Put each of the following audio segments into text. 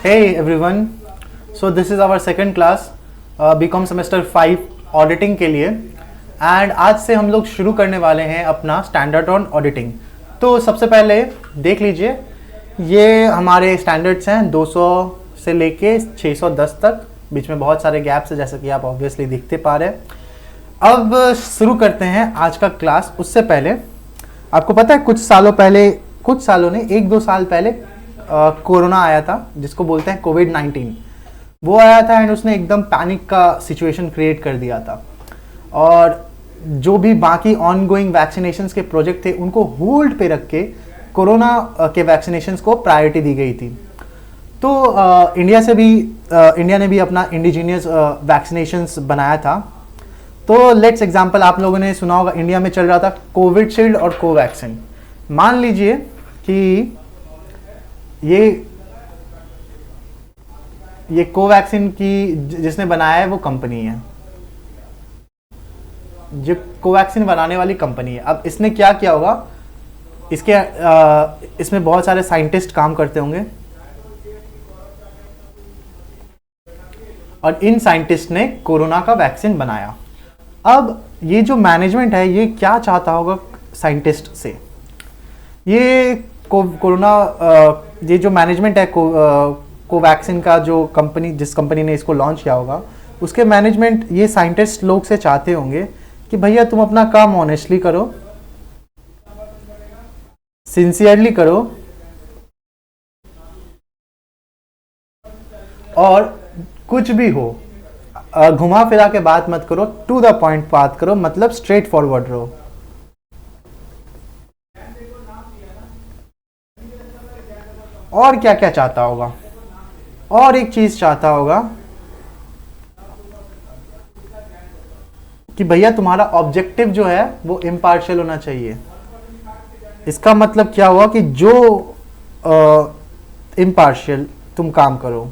Hey everyone, so this is our second class BCom semester 5 auditing के लिए and आज से हम लोग शुरू करने वाले हैं अपना स्टैंडर्ड ऑन ऑडिटिंग। तो सबसे पहले देख लीजिए, ये हमारे स्टैंडर्ड्स हैं 200 से लेके 610 तक, बीच में बहुत सारे गैप्स हैं जैसा कि आप ऑब्वियसली दिखते पा रहे हैं। अब शुरू करते हैं आज का क्लास। उससे पहले आपको पता है कुछ सालों ने 1-2 साल पहले कोरोना आया था जिसको बोलते हैं कोविड-19। वो आया था एंड उसने एकदम पैनिक का सिचुएशन क्रिएट कर दिया था और जो भी बाकी ऑनगोइंग वैक्सीनेशंस के प्रोजेक्ट थे उनको होल्ड पे रख के कोरोना के वैक्सीनेशंस को प्रायोरिटी दी गई थी। तो इंडिया ने भी अपना इंडिजीनियस वैक्सीनेशंस बनाया था। तो लेट्स एग्जांपल, आप लोगों ने सुना होगा इंडिया में चल रहा था कोविशील्ड और कोवैक्सीन। मान लीजिए कि ये कोवैक्सीन की जिसने बनाया है वो कंपनी है, जो कोवैक्सीन बनाने वाली कंपनी है। अब इसने क्या किया होगा, इसमें बहुत सारे साइंटिस्ट काम करते होंगे और इन साइंटिस्ट ने कोरोना का वैक्सीन बनाया। अब ये जो मैनेजमेंट है ये क्या चाहता होगा साइंटिस्ट से, ये जो मैनेजमेंट है कोवैक्सीन का, जो जिस कंपनी ने इसको लॉन्च किया होगा उसके मैनेजमेंट ये साइंटिस्ट लोग से चाहते होंगे कि भैया तुम अपना काम ऑनेस्टली करो, सिंसियरली करो और कुछ भी हो घुमा फिरा के बात मत करो, टू द पॉइंट बात करो, मतलब स्ट्रेट फॉरवर्ड रहो। और क्या क्या चाहता होगा, और एक चीज चाहता होगा कि भैया तुम्हारा ऑब्जेक्टिव जो है वो इम्पार्शियल होना चाहिए। इसका मतलब क्या हुआ कि जो इम्पार्शियल तुम काम करो।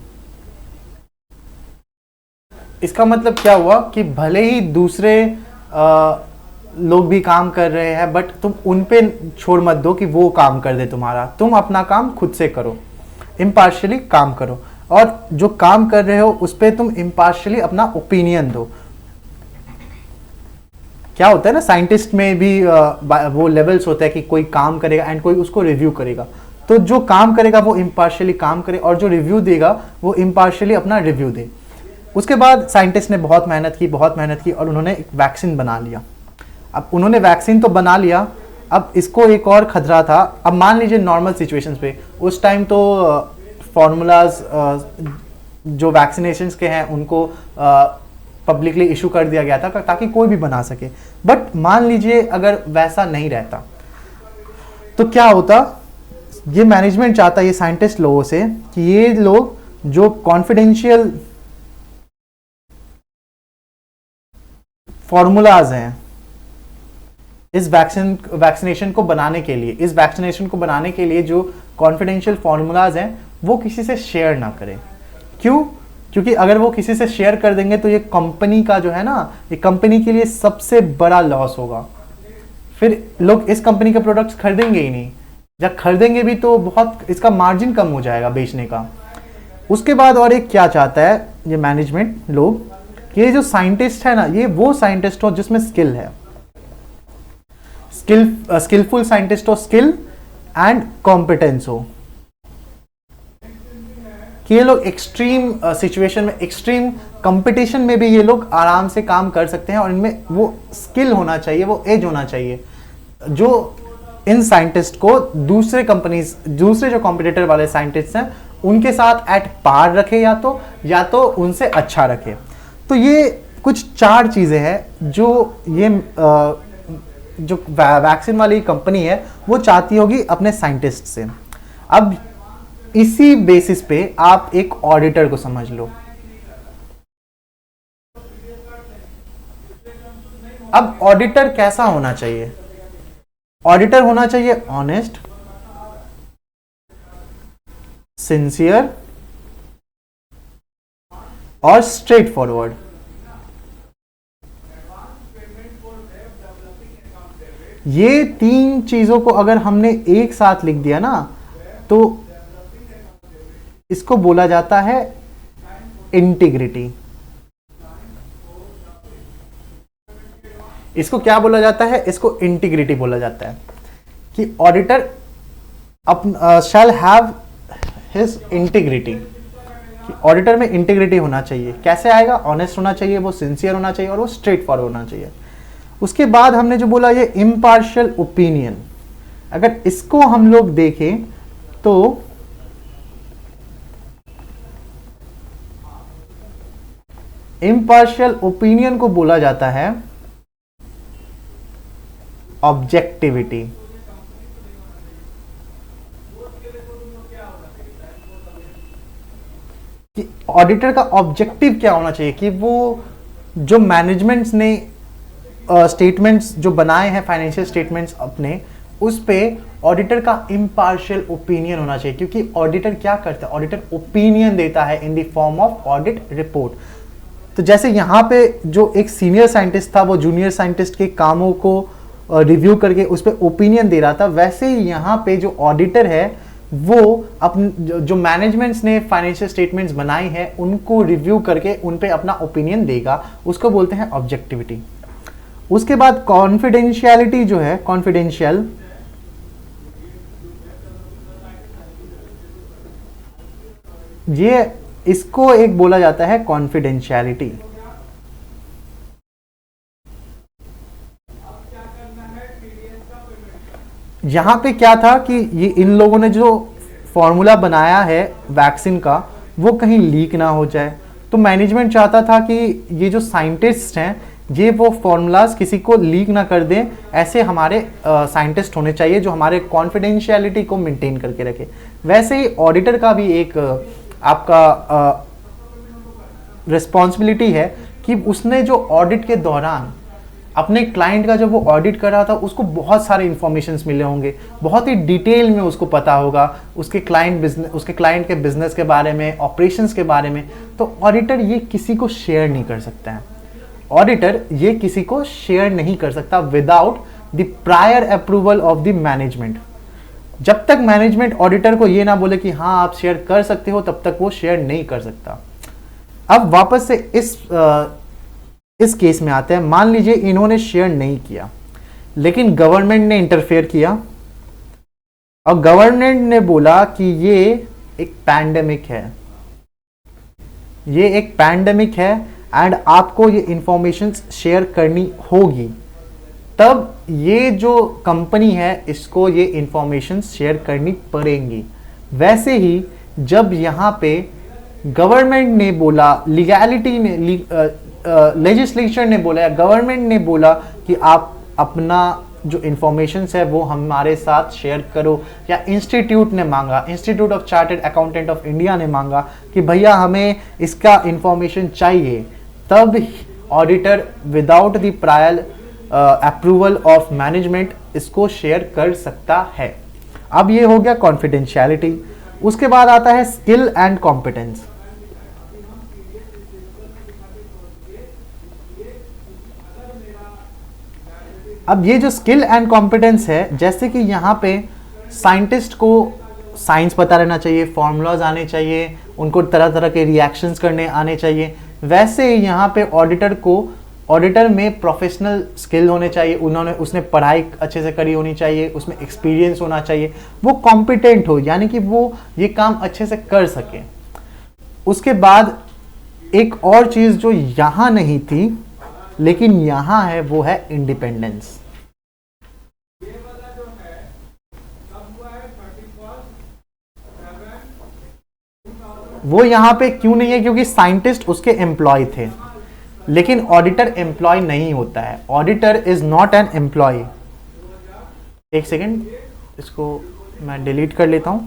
इसका मतलब क्या हुआ कि भले ही दूसरे लोग भी काम कर रहे हैं बट तुम उन पे छोड़ मत दो कि वो काम कर दे तुम्हारा, तुम अपना काम खुद से करो, इम्पार्शियली काम करो और जो काम कर रहे हो उस पर तुम इम्पार्शियली अपना ओपिनियन दो। क्या होता है ना, साइंटिस्ट में भी वो लेवल्स होता है कि कोई काम करेगा एंड कोई उसको रिव्यू करेगा। तो जो काम करेगा वो इम्पार्शियली काम करे और जो रिव्यू देगा वो इम्पार्शियली अपना रिव्यू दे। उसके बाद साइंटिस्ट ने बहुत मेहनत की और उन्होंने एक वैक्सीन बना लिया। अब उन्होंने वैक्सीन तो बना लिया, अब इसको एक और खतरा था। अब मान लीजिए नॉर्मल सिचुएशंस पे उस टाइम तो फॉर्मूलाज जो वैक्सीनेशंस के हैं उनको पब्लिकली इशू कर दिया गया था ताकि कोई भी बना सके। बट मान लीजिए अगर वैसा नहीं रहता तो क्या होता, ये मैनेजमेंट चाहता है ये साइंटिस्ट लोगों से कि ये लोग जो कॉन्फिडेंशियल फॉर्मूलाज हैं इस वैक्सीनेशन को बनाने के लिए, जो कॉन्फिडेंशियल फॉर्मूलाज हैं वो किसी से शेयर ना करें। क्यों? क्योंकि अगर वो किसी से शेयर कर देंगे तो ये कंपनी का जो है ना, ये कंपनी के लिए सबसे बड़ा लॉस होगा। फिर लोग इस कंपनी के प्रोडक्ट्स खरीदेंगे ही नहीं, जब खरीदेंगे भी तो बहुत इसका मार्जिन कम हो जाएगा बेचने का। उसके बाद और एक क्या चाहता है ये मैनेजमेंट लोग, कि ये जो साइंटिस्ट है ना, ये वो साइंटिस्ट हो जिसमें स्किल है, स्किलफुल साइंटिस्ट हो, स्किल एंड कॉम्पिटेंस हो, कि ये लोग एक्सट्रीम सिचुएशन में, एक्सट्रीम कंपटीशन में भी ये लोग आराम से काम कर सकते हैं और इनमें वो स्किल होना चाहिए, वो एज होना चाहिए जो इन साइंटिस्ट को दूसरे जो कॉम्पिटिटर वाले साइंटिस्ट हैं उनके साथ एट पार रखे या तो उनसे अच्छा रखे। तो ये कुछ 4 चीजें हैं जो ये जो वैक्सीन वाली कंपनी है वो चाहती होगी अपने साइंटिस्ट से। अब इसी बेसिस पे आप एक ऑडिटर को समझ लो। अब ऑडिटर कैसा होना चाहिए? ऑडिटर होना चाहिए ऑनेस्ट, सिंसियर और स्ट्रेट फॉरवर्ड। ये 3 चीजों को अगर हमने एक साथ लिख दिया ना तो इसको बोला जाता है इंटीग्रिटी। इसको क्या बोला जाता है? इसको इंटीग्रिटी बोला जाता है कि auditor shall have his integrity, कि ऑडिटर में इंटीग्रिटी होना चाहिए। कैसे आएगा? ऑनेस्ट होना चाहिए, वो सिंसियर होना चाहिए और वो स्ट्रेट फॉरवर्ड होना चाहिए। उसके बाद हमने जो बोला ये इम्पार्शियल ओपिनियन, अगर इसको हम लोग देखें तो इम्पार्शियल ओपिनियन को बोला जाता है ऑब्जेक्टिविटी। कि ऑडिटर का ऑब्जेक्टिव क्या होना चाहिए, कि वो जो मैनेजमेंट्स ने स्टेटमेंट्स जो बनाए हैं, फाइनेंशियल स्टेटमेंट्स अपने, उस पे ऑडिटर का इम्पार्शियल ओपिनियन होना चाहिए। क्योंकि ऑडिटर क्या करता है? ऑडिटर ओपिनियन देता है in the form of audit report. तो जैसे यहाँ पे जो एक सीनियर साइंटिस्ट था वो जूनियर साइंटिस्ट के कामों को रिव्यू करके उस पर ओपिनियन दे रहा था, वैसे ही यहाँ पे जो ऑडिटर है वो अपने जो मैनेजमेंट्स ने फाइनेंशियल स्टेटमेंट्स बनाई है उनको रिव्यू करके उन पे अपना ओपिनियन देगा, उसको बोलते हैं ऑब्जेक्टिविटी। उसके बाद कॉन्फिडेंशियलिटी जो है, कॉन्फिडेंशियल, ये इसको एक बोला जाता है कॉन्फिडेंशियलिटी। यहां पे क्या था कि ये इन लोगों ने जो फॉर्मूला बनाया है वैक्सीन का वो कहीं लीक ना हो जाए, तो मैनेजमेंट चाहता था कि ये जो साइंटिस्ट हैं ये वो फॉर्मूलाज किसी को लीक ना कर दें। ऐसे हमारे साइंटिस्ट होने चाहिए जो हमारे कॉन्फिडेंशियलिटी को मेंटेन करके रखे। वैसे ही ऑडिटर का भी एक आपका रिस्पॉन्सिबिलिटी है कि उसने जो ऑडिट के दौरान अपने क्लाइंट का जब वो ऑडिट कर रहा था उसको बहुत सारे इंफॉर्मेशंस मिले होंगे, बहुत ही डिटेल में उसको पता होगा उसके क्लाइंट के बिजनेस के बारे में, ऑपरेशंस के बारे में। तो ऑडिटर ये किसी को शेयर नहीं कर सकता है, ऑडिटर ये किसी को शेयर नहीं कर सकता without the prior approval of the management. जब तक मैनेजमेंट ऑडिटर को ये ना बोले कि हाँ आप शेयर कर सकते हो, तब तक वो शेयर नहीं कर सकता। अब वापस से इस केस में आते हैं। मान लीजिए इन्होंने शेयर नहीं किया लेकिन गवर्नमेंट ने इंटरफेयर किया और गवर्नमेंट ने बोला कि ये एक पैंडेमिक है, ये एक पैंडेमिक है एंड आपको ये इंफॉर्मेशन शेयर करनी होगी, तब ये जो कंपनी है इसको ये इंफॉर्मेशन शेयर करनी पड़ेंगी। वैसे ही जब यहाँ पे गवर्नमेंट ने बोला, लीगैलिटी ने लेजिस्लेचर ने बोला या गवर्नमेंट ने बोला कि आप अपना जो इंफॉर्मेशन है वो हमारे साथ शेयर करो, या इंस्टीट्यूट ने मांगा, institute of chartered accountant of India ने मांगा कि भैया हमें इसका इंफॉर्मेशन चाहिए, तब auditor without the prior approval of management इसको शेयर कर सकता है। अब ये हो गया कॉन्फिडेंशियलिटी। उसके बाद आता है स्किल एंड कॉम्पिटेंस। अब ये जो स्किल एंड कॉम्पिटेंस है, जैसे कि यहाँ पे साइंटिस्ट को साइंस पता रहना चाहिए, फॉर्मूलाज आने चाहिए, उनको तरह तरह के रिएक्शंस करने आने चाहिए, वैसे ही यहाँ पे ऑडिटर में प्रोफेशनल स्किल होने चाहिए, उसने पढ़ाई अच्छे से करी होनी चाहिए, उसमें एक्सपीरियंस होना चाहिए, वो कॉम्पिटेंट हो, यानी कि वो ये काम अच्छे से कर सके। उसके बाद एक और चीज़ जो यहाँ नहीं थी लेकिन यहाँ है, वो है इंडिपेंडेंस। वो यहाँ पे क्यों नहीं है? क्योंकि साइंटिस्ट उसके एम्प्लॉय थे, लेकिन ऑडिटर एम्प्लॉय नहीं होता है। Auditor is not an employ. एक सेकेंड, इसको मैं डिलीट कर लेता हूं।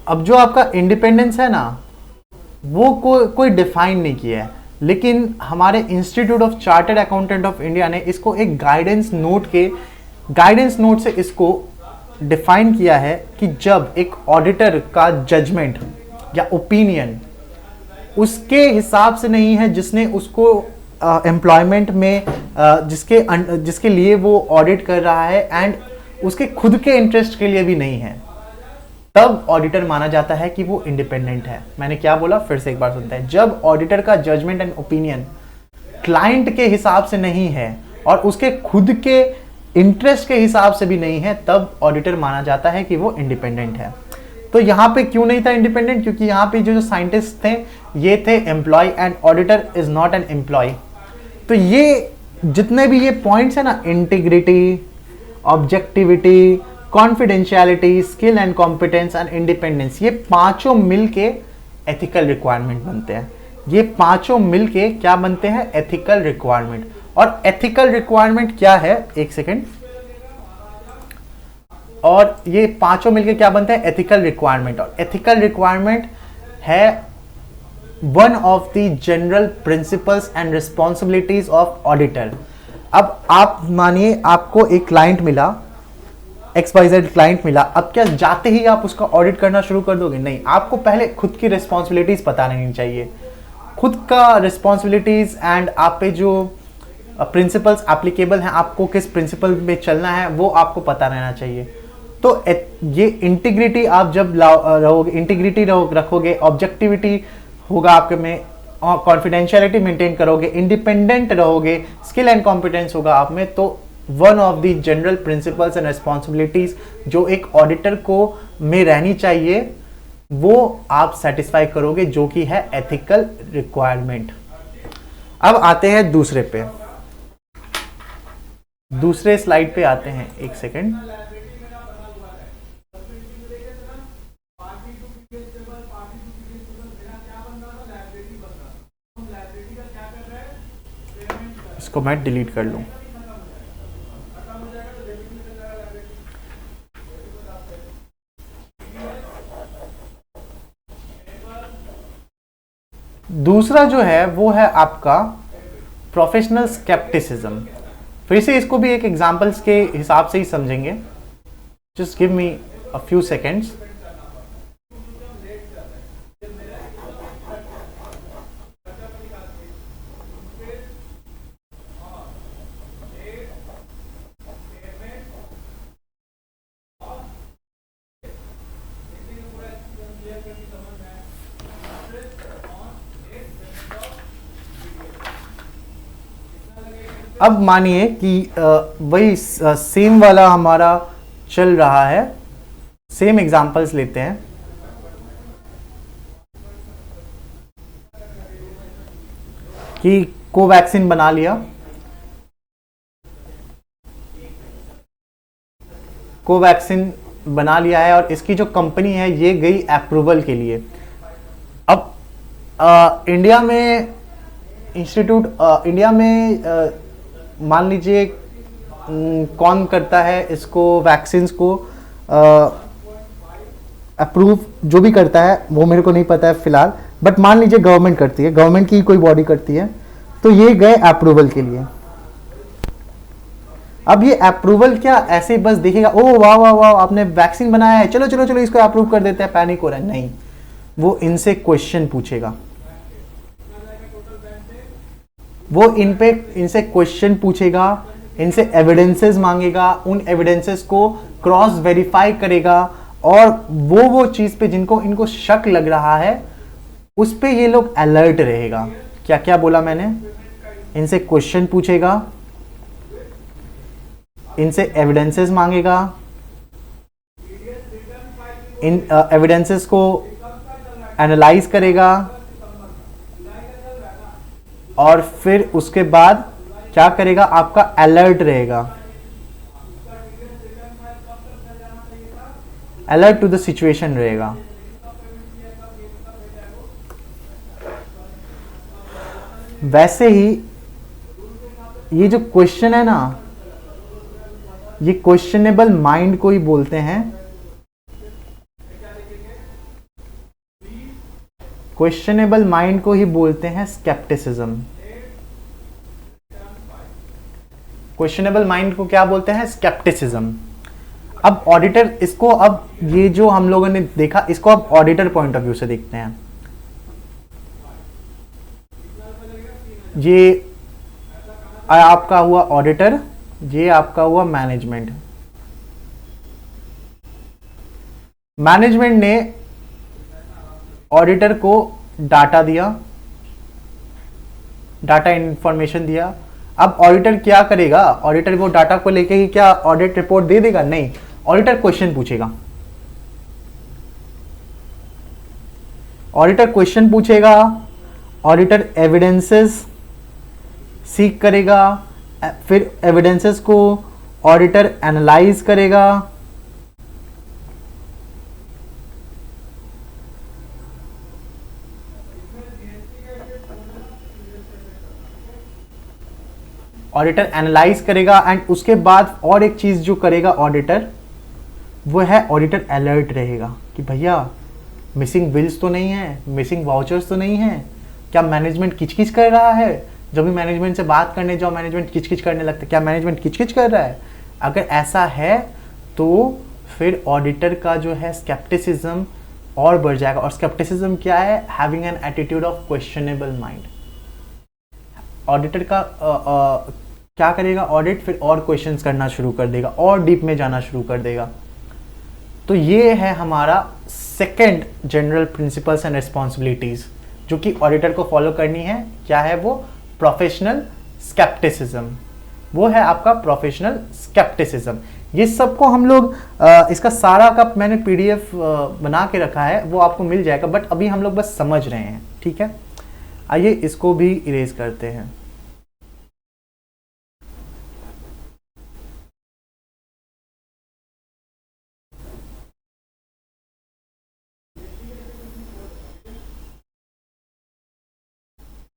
अब जो आपका इंडिपेंडेंस है ना, वो कोई डिफाइन नहीं किया है, लेकिन हमारे institute of chartered accountant of India ने इसको एक गाइडेंस नोट से इसको डिफाइन किया है कि जब एक ऑडिटर का जजमेंट या ओपिनियन उसके हिसाब से नहीं है जिसने उसको एम्प्लॉयमेंट में जिसके लिए वो ऑडिट कर रहा है, एंड उसके खुद के इंटरेस्ट के लिए भी नहीं है, तब ऑडिटर माना जाता है कि वो इंडिपेंडेंट है। मैंने क्या बोला, फिर से एक बार सुनते हैं। जब ऑडिटर का जजमेंट एंड ओपिनियन क्लाइंट के हिसाब से नहीं है और उसके खुद के इंटरेस्ट के हिसाब से भी नहीं है, तब ऑडिटर माना जाता है कि वो इंडिपेंडेंट है। तो यहाँ पे क्यों नहीं था इंडिपेंडेंट? क्योंकि यहाँ पे जो साइंटिस्ट थे ये थे employ, and auditor is not an employ. तो ये जितने भी ये पॉइंट्स है ना, integrity, objectivity, confidentiality, skill and competence and independence, ये पांचों मिलके एथिकल रिक्वायरमेंट बनते हैं। ये पांचों मिलके क्या बनते हैं? Ethical requirement. और एथिकल रिक्वायरमेंट क्या है, एक सेकेंड, और ये पांचों मिलके क्या बनते हैं? Ethical requirement. और एथिकल रिक्वायरमेंट है one of the general principles and responsibilities of auditor. अब आप मानिए आपको एक क्लाइंट मिला, XYZ क्लाइंट मिला, अब क्या जाते ही आप उसका ऑडिट करना शुरू कर दोगे? नहीं, आपको पहले खुद की रिस्पॉन्सिबिलिटीज पता रहनी चाहिए, खुद का रिस्पॉन्सिबिलिटीज एंड आप पे जो प्रिंसिपल्स एप्लीकेबल हैं, आपको किस प्रिंसिपल पे चलना है वो आपको पता रहना चाहिए। तो ये इंटीग्रिटी आप जब रहोगे, इंटीग्रिटी रखोगे, ऑब्जेक्टिविटी होगा आपके में, कॉन्फिडेंशियलिटी मेंटेन करोगे, इंडिपेंडेंट रहोगे, स्किल एंड कॉम्पिटेंस होगा आप में, तो one of the general principles and responsibilities जो एक ऑडिटर को में रहनी चाहिए वो आप सेटिस्फाई करोगे, जो कि है एथिकल रिक्वायरमेंट। अब आते हैं दूसरे पे, दूसरे स्लाइड पे आते हैं, एक सेकेंड। इसको मैं डिलीट कर लूं। दूसरा जो है वो है आपका प्रोफेशनल स्केप्टिसिज्म। फिर से इसको भी एक एग्जांपल्स के हिसाब से ही समझेंगे। Just give me a few seconds. अब मानिए कि वही सेम वाला हमारा चल रहा है, सेम एग्जांपल्स लेते हैं। कि कोवैक्सीन बना लिया, कोवैक्सीन बना लिया है और इसकी जो कंपनी है ये गई अप्रूवल के लिए। अब इंडिया में इंडिया में मान लीजिए कौन करता है इसको, वैक्सीन्स को अप्रूव, जो भी करता है वो मेरे को नहीं पता है फिलहाल, बट मान लीजिए गवर्नमेंट करती है, गवर्नमेंट की कोई बॉडी करती है, तो ये गए अप्रूवल के लिए। अब ये अप्रूवल क्या ऐसे बस देखेगा, ओ वाह वाह वाह आपने वैक्सीन बनाया है, चलो चलो चलो इसको अप्रूव कर देते हैं, पैनिक हो रहा है? नहीं, वो इनसे क्वेश्चन पूछेगा, वो इनसे क्वेश्चन पूछेगा, इनसे एविडेंसेस मांगेगा, उन एविडेंसेस को क्रॉस वेरीफाई करेगा, और वो चीज पे जिनको इनको शक लग रहा है उस पे ये लोग अलर्ट रहेगा। क्या क्या बोला मैंने? इनसे क्वेश्चन पूछेगा, इनसे एविडेंसेस मांगेगा, इन एविडेंसेस को एनालाइज करेगा, और फिर उसके बाद क्या करेगा? आपका अलर्ट रहेगा, अलर्ट टू द सिचुएशन रहेगा। वैसे ही ये जो क्वेश्चन है ना, ये क्वेश्चनेबल माइंड को ही बोलते हैं, क्वेश्चनेबल माइंड को ही बोलते हैं स्केप्टिसिज्म। क्वेश्चनेबल माइंड को क्या बोलते हैं? स्केप्टिसिज्म। अब ऑडिटर इसको, अब ये जो हम लोगों ने देखा इसको अब ऑडिटर पॉइंट ऑफ व्यू से देखते हैं। ये आपका हुआ ऑडिटर, ये आपका हुआ मैनेजमेंट। मैनेजमेंट ने ऑडिटर को डाटा दिया, डाटा इंफॉर्मेशन दिया। अब ऑडिटर क्या करेगा? ऑडिटर वो डाटा को लेके ही क्या ऑडिट रिपोर्ट दे देगा? नहीं, ऑडिटर क्वेश्चन पूछेगा। ऑडिटर क्वेश्चन पूछेगा, ऑडिटर एविडेंसेस सीख करेगा, फिर एविडेंसेस को ऑडिटर एनालाइज करेगा, ऑडिटर एनालाइज करेगा एंड उसके बाद और एक चीज जो करेगा ऑडिटर, वो है ऑडिटर अलर्ट रहेगा कि भैया मिसिंग बिल्स तो नहीं है, मिसिंग वाउचर्स तो नहीं है, क्या मैनेजमेंट किचकिच कर रहा है? जब भी मैनेजमेंट से बात करने जाओ मैनेजमेंट किचकिच करने लगता है, क्या मैनेजमेंट किचकिच कर रहा है? अगर ऐसा है तो फिर ऑडिटर का जो है स्केप्टिसिज्म और बढ़ जाएगा। और स्केप्टिसिज्म क्या है? Having an attitude of questionable mind. Auditor का क्या करेगा ऑडिट? फिर और क्वेश्चंस करना शुरू कर देगा और डीप में जाना शुरू कर देगा। तो ये है हमारा second general principles and responsibilities जो कि ऑडिटर को फॉलो करनी है। क्या है वो? Professional scepticism. वो है आपका प्रोफेशनल स्केप्टिसिज्म। ये सबको हम लोग इसका सारा का मैंने पीडीएफ बना के रखा है, वो आपको मिल जाएगा, बट अभी हम लोग बस समझ रहे हैं। ठीक है, आइए इसको भी इरेज करते हैं।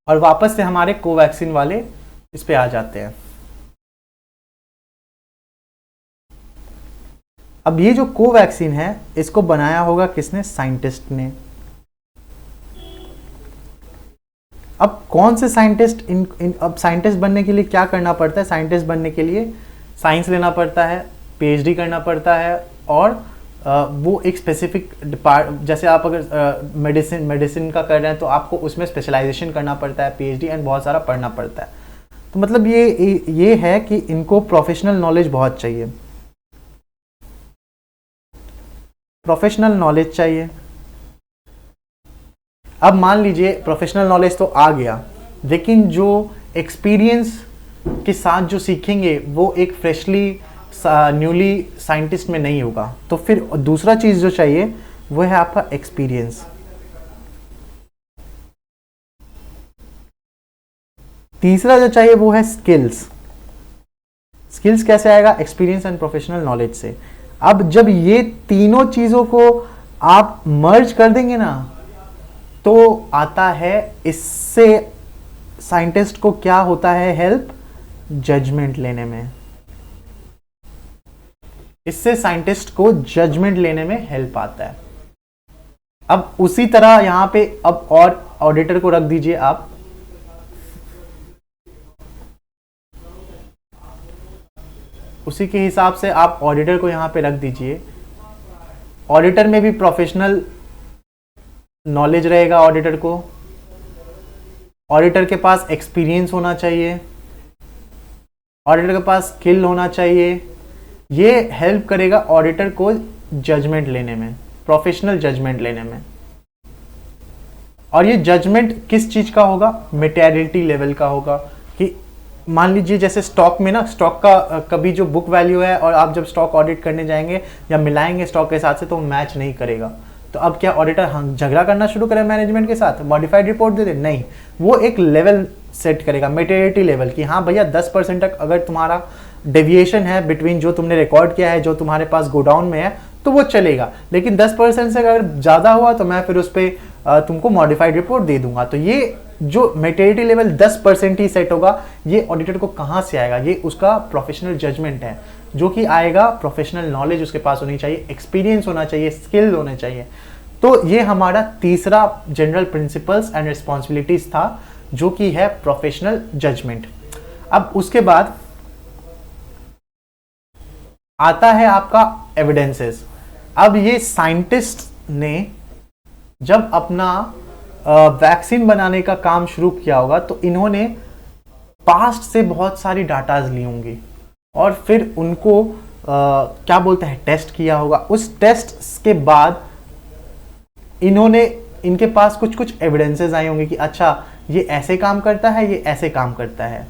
और वापस से हमारे कोवैक्सीन वाले इस पे आ जाते हैं। अब ये जो कोवैक्सीन है इसको बनाया होगा किसने? साइंटिस्ट ने। अब कौन से साइंटिस्ट अब साइंटिस्ट बनने के लिए क्या करना पड़ता है? साइंटिस्ट बनने के लिए साइंस लेना पड़ता है, पीएचडी करना पड़ता है, और वो एक स्पेसिफिक जैसे आप अगर मेडिसिन का कर रहे हैं तो आपको उसमें स्पेशलाइजेशन करना पड़ता है, पीएचडी एंड बहुत सारा पढ़ना पड़ता है। तो मतलब ये है कि इनको प्रोफेशनल नॉलेज बहुत चाहिए, प्रोफेशनल नॉलेज चाहिए। अब मान लीजिए प्रोफेशनल नॉलेज तो आ गया, लेकिन जो एक्सपीरियंस के साथ जो सीखेंगे वो एक फ्रेशली न्यूली साइंटिस्ट में नहीं होगा। तो फिर दूसरा चीज जो चाहिए वो है आपका एक्सपीरियंस। तीसरा जो चाहिए वो है स्किल्स। स्किल्स कैसे आएगा? एक्सपीरियंस एंड प्रोफेशनल नॉलेज से। अब जब ये तीनों चीजों को आप मर्ज कर देंगे ना, तो आता है इससे साइंटिस्ट को क्या होता है? हेल्प जजमेंट लेने में। इससे साइंटिस्ट को जजमेंट लेने में हेल्प आता है। अब उसी तरह यहां पे अब और ऑडिटर को रख दीजिए आप। उसी के हिसाब से आप ऑडिटर को यहां पे रख दीजिए। ऑडिटर में भी प्रोफेशनल नॉलेज रहेगा ऑडिटर को। ऑडिटर के पास एक्सपीरियंस होना चाहिए, ऑडिटर के पास स्किल होना चाहिए। ये हेल्प करेगा ऑडिटर को जजमेंट लेने में, प्रोफेशनल जजमेंट लेने में। और ये जजमेंट किस चीज का होगा? मेटेरियलिटी लेवल का होगा। कि मान लीजिए जैसे स्टॉक में ना, स्टॉक का कभी जो बुक वैल्यू है और आप जब स्टॉक ऑडिट करने जाएंगे या मिलाएंगे स्टॉक के साथ से तो मैच नहीं करेगा। तो अब क्या ऑडिटर झगड़ा करना शुरू करे मैनेजमेंट के साथ, मॉडिफाइड रिपोर्ट दे दे? नहीं, वो एक लेवल सेट करेगा, मेटेरियलिटी लेवल, कि हाँ भैया 10% तक अगर तुम्हारा डेविएशन है बिटवीन जो तुमने रिकॉर्ड किया है, जो तुम्हारे पास गोडाउन में है, तो वो चलेगा। लेकिन 10% से अगर ज़्यादा हुआ तो मैं फिर उस पर तुमको मॉडिफाइड रिपोर्ट दे दूंगा। तो ये जो मेटेरियलिटी लेवल 10% ही सेट होगा, ये ऑडिटर को कहाँ से आएगा? ये उसका प्रोफेशनल जजमेंट है, जो कि आएगा, प्रोफेशनल नॉलेज उसके पास होनी चाहिए, एक्सपीरियंस होना चाहिए, स्किल होने चाहिए। तो ये हमारा तीसरा जनरल प्रिंसिपल्स एंड रिस्पॉन्सिबिलिटीज था, जो कि है प्रोफेशनल जजमेंट। अब उसके बाद आता है आपका एविडेंसेस। अब ये साइंटिस्ट ने जब अपना वैक्सीन बनाने का काम शुरू किया होगा तो इन्होंने पास्ट से बहुत सारी डाटाज ली होंगी और फिर उनको क्या बोलते हैं टेस्ट किया होगा। उस टेस्ट के बाद इनके पास कुछ कुछ एविडेंसेस आए होंगे कि अच्छा ये ऐसे काम करता है, ये ऐसे काम करता है।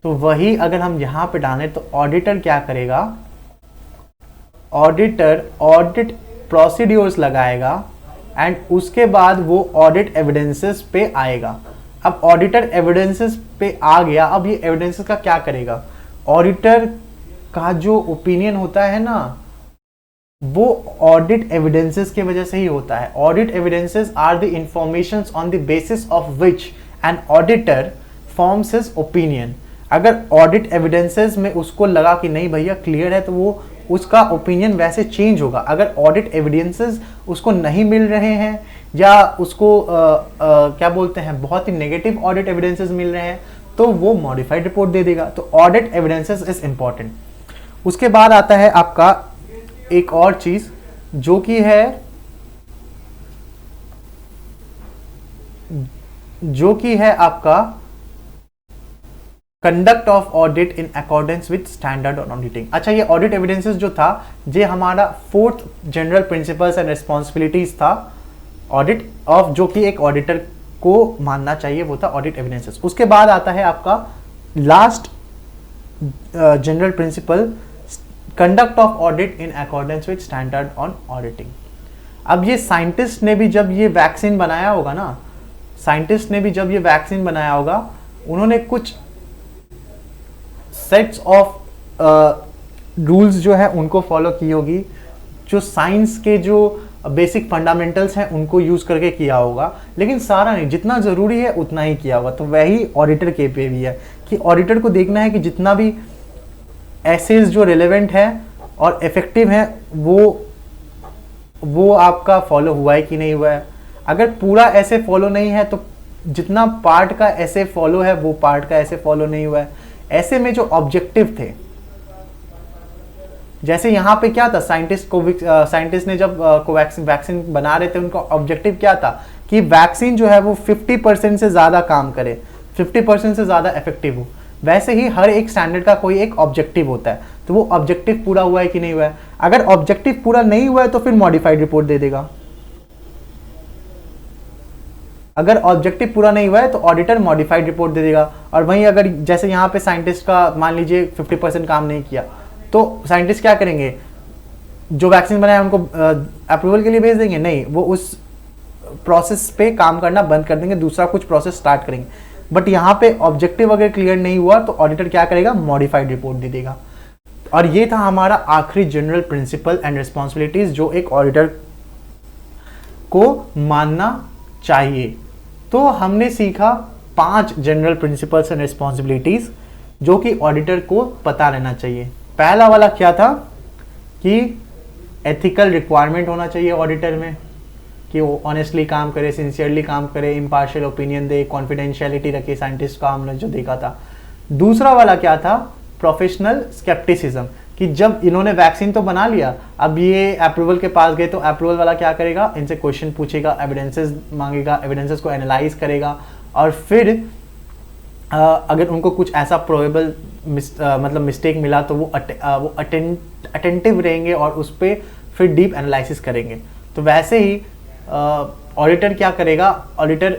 तो वही अगर हम यहां पे डालें तो ऑडिटर क्या करेगा, ऑडिटर ऑडिट प्रोसीड्यूर्स लगाएगा एंड उसके बाद वो ऑडिट एविडेंसेस पे आएगा। अब ऑडिटर एविडेंसेस पे आ गया, अब ये एविडेंसेस का क्या करेगा, ऑडिटर का जो ओपिनियन होता है ना वो ऑडिट एविडेंसेस की वजह से ही होता है। Audit evidences are the informations on the basis of which an auditor forms his opinion. अगर ऑडिट एविडेंसेस में उसको लगा कि नहीं भैया क्लियर है तो वो उसका ओपिनियन वैसे चेंज होगा। अगर ऑडिट एविडेंसेस उसको नहीं मिल रहे हैं या उसको क्या बोलते हैं बहुत ही नेगेटिव ऑडिट एविडेंसेस मिल रहे हैं तो वो मॉडिफाइड रिपोर्ट दे देगा। तो ऑडिट एविडेंसेस इज इंपॉर्टेंट। उसके बाद आता है आपका एक और चीज जो कि है आपका conduct of audit in accordance with standard on auditing. अच्छा ये ऑडिट एविडेंसेस जो था ये हमारा 4th general principles and responsibilities था ऑडिट ऑफ, जो कि एक ऑडिटर को मानना चाहिए, वो था ऑडिट एविडेंसेस। उसके बाद आता है आपका last general principle conduct of audit in accordance with standard on auditing. अब ये साइंटिस्ट ने भी जब ये वैक्सीन बनाया होगा ना, साइंटिस्ट ने भी जब ये वैक्सीन बनाया होगा उन्होंने कुछ सेट्स ऑफ रूल्स जो है उनको फॉलो की होगी, जो साइंस के जो बेसिक फंडामेंटल्स हैं उनको यूज करके किया होगा, लेकिन सारा नहीं, जितना जरूरी है उतना ही किया होगा। तो वही ऑडिटर के पे भी है कि ऑडिटर को देखना है कि जितना भी एसेज जो रिलेवेंट है और इफेक्टिव है वो आपका फॉलो हुआ है कि नहीं हुआ है। अगर पूरा ऐसे फॉलो नहीं है तो जितना पार्ट का ऐसे फॉलो है वो पार्ट का ऐसे फॉलो नहीं हुआ है। ऐसे में जो ऑब्जेक्टिव थे, जैसे यहां पे क्या था, साइंटिस्ट ने जब वैक्सीन बना रहे थे उनका ऑब्जेक्टिव क्या था कि वैक्सीन जो है वो 50% से ज्यादा काम करे, 50% से ज्यादा इफेक्टिव हो। वैसे ही हर एक स्टैंडर्ड का कोई एक ऑब्जेक्टिव होता है, तो वो ऑब्जेक्टिव पूरा हुआ है कि नहीं हुआ है। अगर ऑब्जेक्टिव पूरा नहीं हुआ है तो फिर मॉडिफाइड रिपोर्ट दे देगा। अगर ऑब्जेक्टिव पूरा नहीं हुआ है तो ऑडिटर मॉडिफाइड रिपोर्ट दे देगा। और वहीं अगर जैसे यहाँ पे साइंटिस्ट का मान लीजिए 50% काम नहीं किया तो साइंटिस्ट क्या करेंगे, जो वैक्सीन बनाया उनको अप्रूवल के लिए भेज देंगे, नहीं, वो उस प्रोसेस पे काम करना बंद कर देंगे, दूसरा कुछ प्रोसेस स्टार्ट करेंगे। बट यहाँ पे ऑब्जेक्टिव अगर क्लियर नहीं हुआ तो ऑडिटर क्या करेगा, मॉडिफाइड रिपोर्ट दे देगा। और ये था हमारा आखिरी जनरल प्रिंसिपल एंड रिस्पॉन्सिबिलिटीज जो एक ऑडिटर को मानना चाहिए। तो हमने सीखा 5 जनरल प्रिंसिपल्स एंड रिस्पॉन्सिबिलिटीज जो कि ऑडिटर को पता रहना चाहिए। पहला वाला क्या था कि एथिकल रिक्वायरमेंट होना चाहिए ऑडिटर में, कि वो ऑनेस्टली काम करे, सिंसियरली काम करे, इम्पार्शियल ओपिनियन दे, कॉन्फिडेंशियलिटी रखे, साइंटिस्ट का हमने जो देखा था। दूसरा वाला क्या था, प्रोफेशनल स्केप्टिसिज्म, कि जब इन्होंने वैक्सीन तो बना लिया, अब ये अप्रूवल के पास गए तो अप्रूवल वाला क्या करेगा, इनसे क्वेश्चन पूछेगा, एविडेंसेस मांगेगा, एविडेंसेस को एनालाइज करेगा और फिर अगर उनको कुछ ऐसा प्रोबेबल मतलब मिस्टेक मिला तो वो अटेंटिव रहेंगे और उस पर फिर डीप एनालिसिस करेंगे। तो वैसे ही ऑडिटर क्या करेगा, ऑडिटर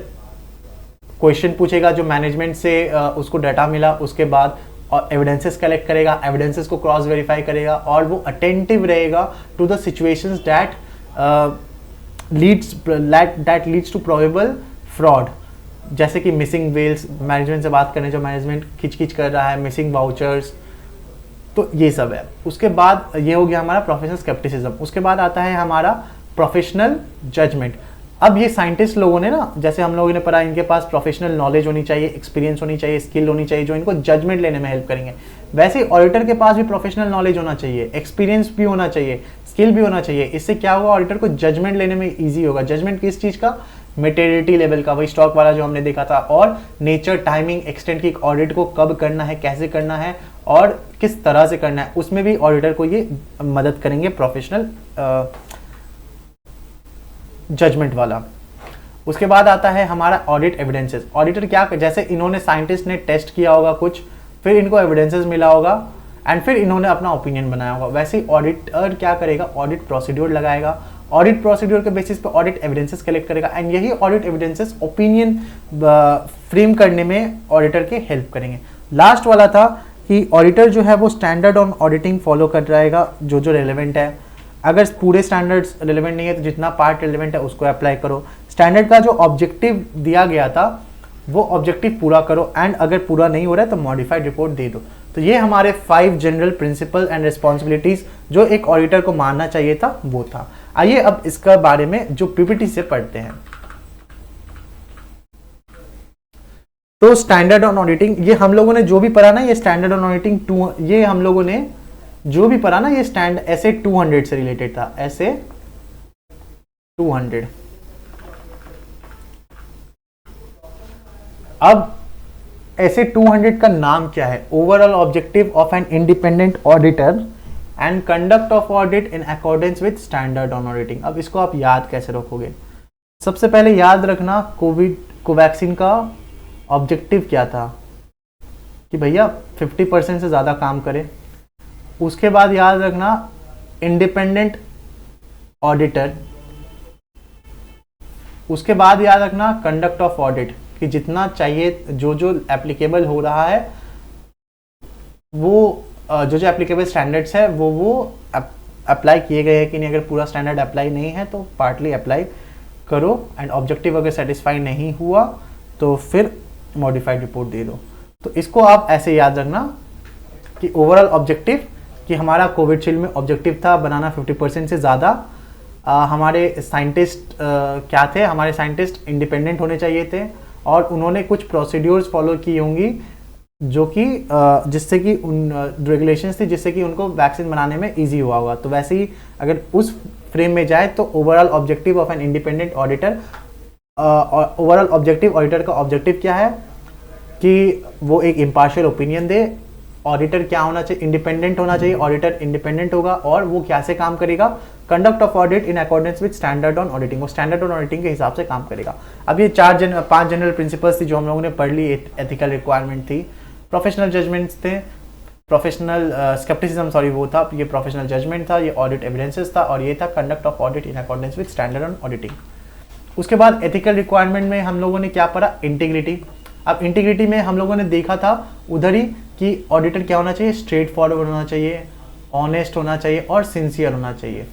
क्वेश्चन पूछेगा जो मैनेजमेंट से उसको डाटा मिला, उसके बाद और एविडेंसेस कलेक्ट करेगा, एविडेंसेस को क्रॉस वेरीफाई करेगा और वो अटेंटिव रहेगा to the situations that leads to probable fraud, जैसे कि मिसिंग वेल्स, मैनेजमेंट से बात करने जो मैनेजमेंट खिंच कर रहा है, मिसिंग वाउचर्स, तो ये सब है। उसके बाद ये हो गया हमारा प्रोफेशनल स्केप्टिसिज्म। उसके बाद आता है हमारा प्रोफेशनल जजमेंट। अब ये साइंटिस्ट लोगों ने ना, जैसे हम लोगों ने पढ़ा, इनके पास प्रोफेशनल नॉलेज होनी चाहिए, एक्सपीरियंस होनी चाहिए, स्किल होनी चाहिए जो इनको जजमेंट लेने में हेल्प करेंगे। वैसे ही ऑडिटर के पास भी प्रोफेशनल नॉलेज होना चाहिए, एक्सपीरियंस भी होना चाहिए, स्किल भी होना चाहिए। इससे क्या होगा, ऑडिटर को जजमेंट लेने में ईजी होगा। जजमेंट किस चीज़ का, मेटेरिटी लेवल का, वही स्टॉक वाला जो हमने देखा था, और नेचर, टाइमिंग, एक्सटेंट की ऑडिट को कब करना है, कैसे करना है और किस तरह से करना है, उसमें भी ऑडिटर को ये मदद करेंगे, प्रोफेशनल जजमेंट वाला। उसके बाद आता है हमारा ऑडिट एविडेंसेस। ऑडिटर क्या, जैसे इन्होंने साइंटिस्ट ने टेस्ट किया होगा कुछ, फिर इनको एविडेंसेस मिला होगा एंड फिर इन्होंने अपना ओपिनियन बनाया होगा, वैसे ही ऑडिटर क्या करेगा, ऑडिट प्रोसीड्यूर लगाएगा। ऑडिट प्रोसीड्यूर के बेसिस पे ऑडिट एविडेंसेस कलेक्ट करेगा एंड यही ऑडिट एविडेंसेस ओपिनियन फ्रेम करने में ऑडिटर के हेल्प करेंगे। लास्ट वाला था कि ऑडिटर जो है वो स्टैंडर्ड ऑन ऑडिटिंग फॉलो कर रहेगा, जो जो रेलेवेंट है। अगर पूरे स्टैंडर्ड्स रेलेवेंट नहीं है तो जितना पार्ट रेलेवेंट है उसको अप्लाई करो। स्टैंडर्ड का जो ऑब्जेक्टिव दिया गया था वो ऑब्जेक्टिव पूरा करो एंड अगर पूरा नहीं हो रहा है तो मॉडिफाइड रिपोर्ट दे दो। तो ये हमारे 5 जनरल प्रिंसिपल एंड रिस्पॉन्सिबिलिटीज जो एक ऑडिटर को मानना चाहिए था वो था। आइए अब इसका बारे में जो पीपीटी से पढ़ते हैं। तो स्टैंडर्ड ऑन ऑडिटिंग, ये हम लोगों ने जो भी पढ़ा ना, ये स्टैंडर्ड ऑन ऑडिटिंग 2, ये हम लोगों ने जो भी पढ़ा ना, ये स्टैंड ऐसे 200 से रिलेटेड था, ऐसे 200। अब ऐसे 200 का नाम क्या है? Overall objective of an independent auditor and conduct of audit in accordance with standard on auditing. अब इसको आप याद कैसे रखोगे? सबसे पहले याद रखना कोवैक्सीन का ऑब्जेक्टिव क्या था कि भैया 50% से ज़्यादा काम करे। उसके बाद याद रखना इंडिपेंडेंट ऑडिटर। उसके बाद याद रखना कंडक्ट ऑफ ऑडिट, कि जितना चाहिए, जो जो एप्लीकेबल हो रहा है वो जो जो एप्लीकेबल स्टैंडर्ड्स है वो अप्लाई किए गए हैं कि नहीं। अगर पूरा स्टैंडर्ड अप्लाई नहीं है तो पार्टली अप्लाई करो एंड ऑब्जेक्टिव अगर सेटिस्फाई नहीं हुआ तो फिर मॉडिफाइड रिपोर्ट दे दो। तो इसको आप ऐसे याद रखना कि ओवरऑल ऑब्जेक्टिव, कि हमारा कोविशील्ड में ऑब्जेक्टिव था बनाना 50% से ज़्यादा। हमारे साइंटिस्ट क्या थे? हमारे साइंटिस्ट इंडिपेंडेंट होने चाहिए थे और उन्होंने कुछ प्रोसीड्यूर्स फॉलो की होंगी जो कि जिससे कि उन रेगुलेशंस थी जिससे कि उनको वैक्सीन बनाने में इजी हुआ होगा। तो वैसे ही अगर उस फ्रेम में जाए तो overall objective of an independent auditor, overall objective, auditor का ऑब्जेक्टिव क्या है कि वो एक इम्पार्शियल ओपिनियन दे। ऑडिटर क्या होना चाहिए? इंडिपेंडेंट होना चाहिए। ऑडिटर इंडिपेंडेंट होगा और वो कैसे काम करेगा? Conduct of audit in accordance with standard on auditing, वो स्टैंडर्ड ऑन ऑडिटिंग के हिसाब से काम करेगा। अब ये 5 जनरल प्रिंसिपल्स थी जो हम लोगों ने पढ़ ली। एथिकल रिक्वायरमेंट थी, प्रोफेशनल जजमेंट्स थे, प्रोफेशनल स्केप्टिसिज्म, सॉरी वो था, ये प्रोफेशनल जजमेंट था, ये ऑडिट एविडेंसेस था और ये था conduct of audit in accordance with standard on auditing. उसके बाद एथिकल रिक्वायरमेंट में हम लोगों ने क्या पढ़ा? इंटीग्रिटी। अब इंटीग्रिटी में हम लोगों ने देखा था उधर ही कि ऑडिटर क्या होना चाहिए? स्ट्रेट फॉरवर्ड होना चाहिए, ऑनेस्ट होना चाहिए और सिंसियर होना चाहिए।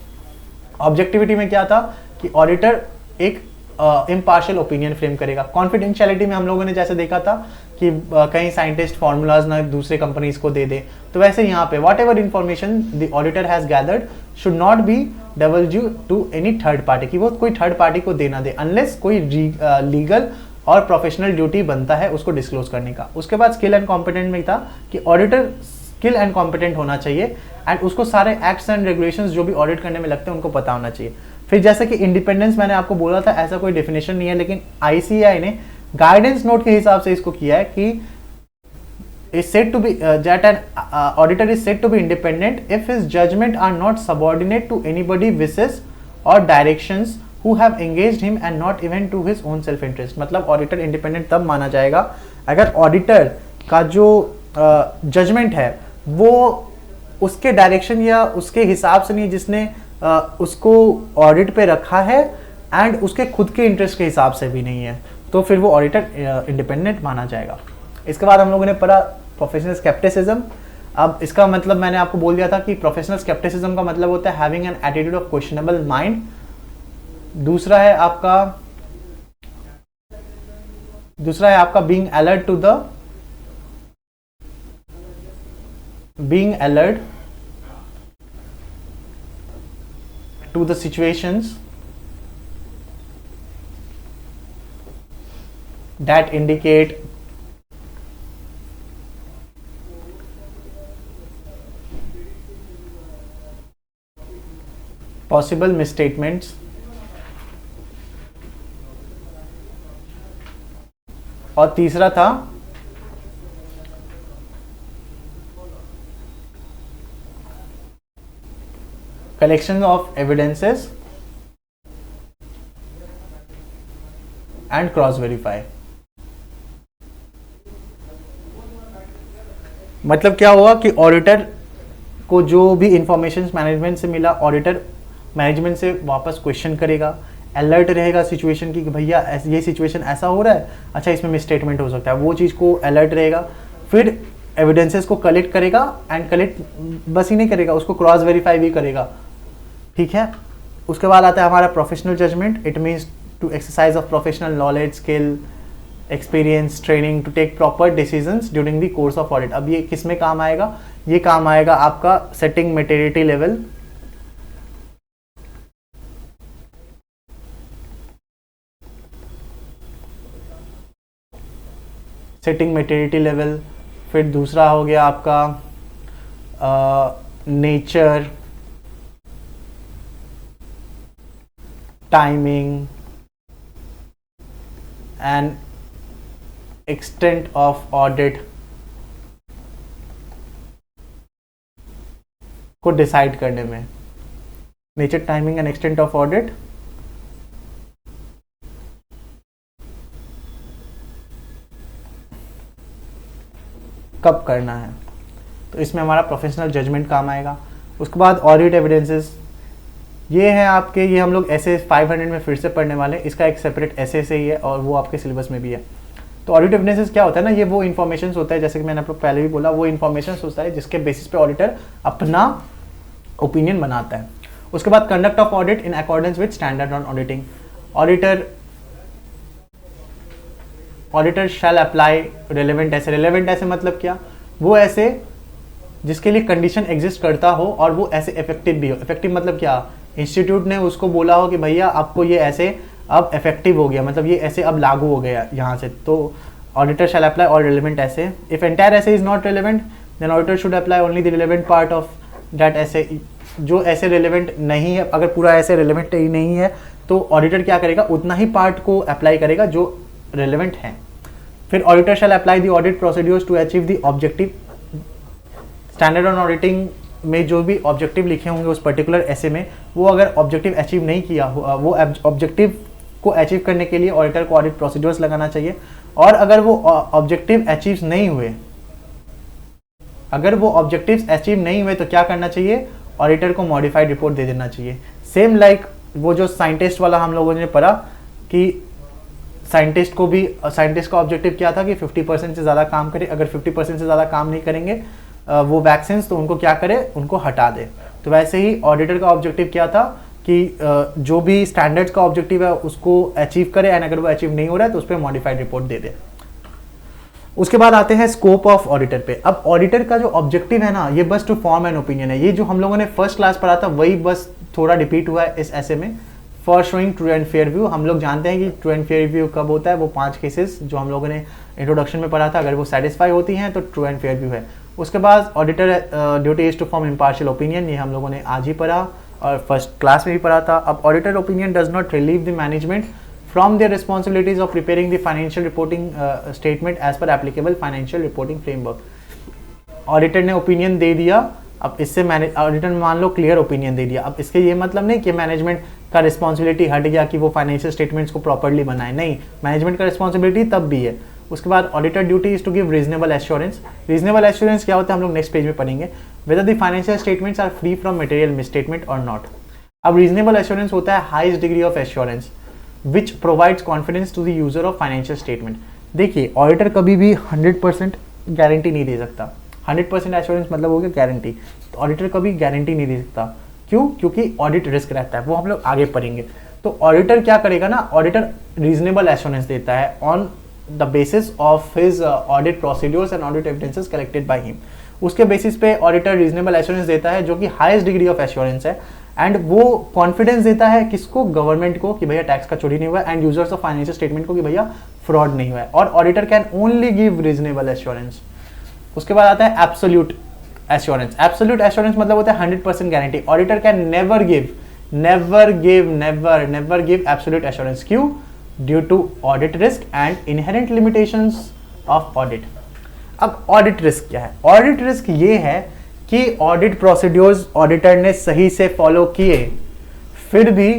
ऑब्जेक्टिविटी में क्या था कि ऑडिटर एक इम्पार्शियल ओपिनियन फ्रेम करेगा। कॉन्फिडेंशियलिटी में हम लोगों ने जैसे देखा था कि कहीं साइंटिस्ट फॉर्मूलाज ना दूसरे कंपनीज को दे दे, तो वैसे यहाँ पे whatever information the auditor has gathered should not be divulged to any third party, कि वो कोई थर्ड पार्टी को देना दे अनलेस कोई लीगल और प्रोफेशनल ड्यूटी बनता है उसको डिस्क्लोज करने का। उसके बाद स्किल एंड कॉम्पिटेंट में था कि ऑडिटर स्किल एंड कॉम्पिटेंट होना चाहिए एंड उसको सारे एक्ट्स एंड रेगुलेशंस जो भी ऑडिट करने में लगते हैं उनको पता होना चाहिए। फिर जैसे कि इंडिपेंडेंस मैंने आपको बोला था, ऐसा कोई डेफिनेशन नहीं है, लेकिन आईसीएआई ने गाइडेंस नोट के हिसाब से इसको किया है कि is said to be that an auditor is said to be independent if his judgment are not subordinate to anybody wishes or directions who have engaged him and not even to his own self interest। मतलब auditor independent तब माना जाएगा अगर auditor का जो judgement है वो उसके डायरेक्शन या उसके हिसाब से नहीं जिसने उसको ऑडिट पे रखा है एंड उसके खुद के इंटरेस्ट के हिसाब से भी नहीं है, तो फिर वो ऑडिटर इंडिपेंडेंट माना जाएगा। इसके बाद हम लोगों ने पढ़ा प्रोफेशनल स्केप्टिसिज्म। अब इसका मतलब मैंने आपको बोल दिया था कि प्रोफेशनल स्केप्टिसिज्म का मतलब होता है having an attitude of questionable mind. दूसरा है आपका being alert to the situations that indicate possible misstatements और तीसरा था collection of evidences and cross verify. मतलब क्या हुआ कि ऑडिटर को जो भी इंफॉर्मेशन मैनेजमेंट से मिला, ऑडिटर मैनेजमेंट से वापस क्वेश्चन करेगा, अलर्ट रहेगा सिचुएशन की कि भैया ये सिचुएशन ऐसा हो रहा है, अच्छा इसमें मिसस्टेटमेंट हो सकता है, वो चीज़ को अलर्ट रहेगा। फिर एविडेंसेस को कलेक्ट करेगा एंड कलेक्ट बस ही नहीं करेगा, उसको क्रॉस वेरीफाई भी करेगा, ठीक है। उसके बाद आता है हमारा professional judgment. It means to exercise of professional knowledge, skill, experience, training to take proper decisions during the course of audit. अब ये किस में काम आएगा? ये काम आएगा आपका setting maturity level, setting maturity level. फिर दूसरा हो गया आपका nature, timing and extent of audit को डिसाइड करने में। Nature, timing and extent of audit कब करना है, तो इसमें हमारा प्रोफेशनल जजमेंट काम आएगा। उसके बाद ऑडिट एविडेंसेस, ये है आपके, ये हम लोग ऐसे 500 में फिर से पढ़ने वाले हैं, इसका एक सेपरेट ऐसे से ही है और वो आपके सिलेबस में भी है। तो ऑडिट एविडेंसेस क्या होता है ना, ये वो इन्फॉर्मेशन होता है, जैसे कि मैंने आपको पहले भी बोला, वो इन्फॉर्मेशन होता है जिसके बेसिस पे ऑडिटर अपना ओपिनियन बनाता है। उसके बाद conduct of audit in accordance with standard on auditing. Auditor shall apply relevant ऐसे। रेलेवेंट ऐसे मतलब क्या? वो ऐसे जिसके लिए कंडीशन एग्जिस्ट करता हो और वो ऐसे इफेक्टिव भी हो। इफेक्टिव मतलब क्या? इंस्टीट्यूट ने उसको बोला हो कि भैया आपको ये ऐसे अब इफेक्टिव हो गया, मतलब ये ऐसे अब लागू हो गया यहाँ से, तो auditor shall apply all relevant SA. If entire SA is not relevant then auditor should apply only the relevant part of that SA. जो ऐसे रेलेवेंट नहीं है, अगर पूरा ऐसे रेलेवेंट ही नहीं है तो ऑडिटर क्या करेगा, उतना ही पार्ट को अप्लाई करेगा जो रेलेवेंट है। फिर auditor shall apply the audit procedures to achieve the objective. Standard on auditing में जो भी ऑब्जेक्टिव लिखे होंगे उस पर्टिकुलर ऐसे में, वो अगर ऑब्जेक्टिव अचीव नहीं किया हो, वो ऑब्जेक्टिव को अचीव करने के लिए ऑडिटर को ऑडिट प्रोसीड्यूर्स लगाना चाहिए। और अगर वो ऑब्जेक्टिव अचीव नहीं हुए, अगर वो ऑब्जेक्टिव्स अचीव नहीं हुए तो क्या करना चाहिए? ऑडिटर को मॉडिफाइड रिपोर्ट दे देना चाहिए। सेम लाइक वो जो साइंटिस्ट वाला हम लोगों ने पढ़ा कि साइंटिस्ट का ऑब्जेक्टिव क्या था कि 50% से ज़्यादा काम करे। अगर 50% से ज़्यादा काम नहीं करेंगे वो वैक्सीन, तो उनको क्या करे, उनको हटा दे। तो वैसे ही ऑडिटर का ऑब्जेक्टिव क्या था कि जो भी स्टैंडर्ड्स का ऑब्जेक्टिव है उसको अचीव करे, एंड अगर वो अचीव नहीं हो रहा है तो उस पर मॉडिफाइड रिपोर्ट दे दे। उसके बाद आते हैं स्कोप ऑफ ऑडिटर पे। अब ऑडिटर का जो ऑब्जेक्टिव है ना, ये बस टू फॉर्म एन ओपिनियन है। ये जो हम लोगों ने फर्स्ट क्लास पढ़ा था वही बस थोड़ा रिपीट हुआ है इस ऐसे में। For showing true and fair view, हम लोग जानते हैं कि ट्रू एंड फेयर व्यू कब होता है, वो 5 केसेस जो हम लोगों ने इंट्रोडक्शन में पढ़ा था, अगर वो सेटिस्फाई होती हैं तो ट्रू एंड फेयर व्यू है। उसके बाद auditor duty is to form impartial opinion, ये हम लोगों ने आज ही पढ़ा और फर्स्ट क्लास में भी पढ़ा था। अब auditor opinion does not relieve the management from their responsibilities of preparing the financial reporting statement as per applicable financial reporting framework। Auditor ने ओपिनियन दे दिया, अब इससे ऑडिटर ने मान लो क्लियर ओपिनियन दे दिया। अब इसके ये मतलब नहीं कि मैनेजमेंट का रिस्पॉन्सिबिलिटी हट गया कि वो फाइनेंशियल स्टेटमेंट्स को प्रॉपर्ली बनाए, नहीं, मैनेजमेंट का रिस्पॉन्सिबिलिटी तब भी है। उसके बाद auditor duty is to give reasonable assurance. Reasonable assurance क्या होता है हम लोग नेक्स्ट पेज में पढ़ेंगे। Whether the financial statements are free from material misstatement और नॉट। अब रीजनेबल एश्योरेंस होता है highest degree of assurance which provides confidence to the user of financial statement. देखिए ऑडिटर कभी भी 100% गारंटी नहीं दे सकता। 100% एश्योरेंस मतलब हो गया गारंटी, तो ऑडिटर कभी गारंटी नहीं दे सकता। क्यों? क्योंकि ऑडिट रिस्क रहता है, वो हम लोग आगे पढ़ेंगे। तो ऑडिटर क्या करेगा ना, ऑडिटर रीजनेबल एश्योरेंस देता है on the basis of his audit procedures and audit evidences collected by him. उसके बेसिस पे ऑडिटर रीजनेबल एश्योरेंस देता है जो कि हाईएस्ट डिग्री ऑफ एश्योरेंस है, एंड वो कॉन्फिडेंस देता है किसको? गवर्नमेंट को कि भैया टैक्स का चोरी नहीं हुआ है, and users of financial statement को कि भैया फ्रॉड नहीं हुआ है। और auditor can only give reasonable assurance. उसके बाद आता है एब्सोल्यूट एश्योरेंस। एब्सोल्यूट एश्योरेंस मतलब होता है 100% guarantee. Auditor can never give absolute assurance. क्यों? Due to audit risk and inherent limitations of audit. अब ऑडिट रिस्क क्या है? ऑडिट रिस्क ये है कि ऑडिट प्रोसीड्यूर्स ऑडिटर ने सही से फॉलो किए, फिर भी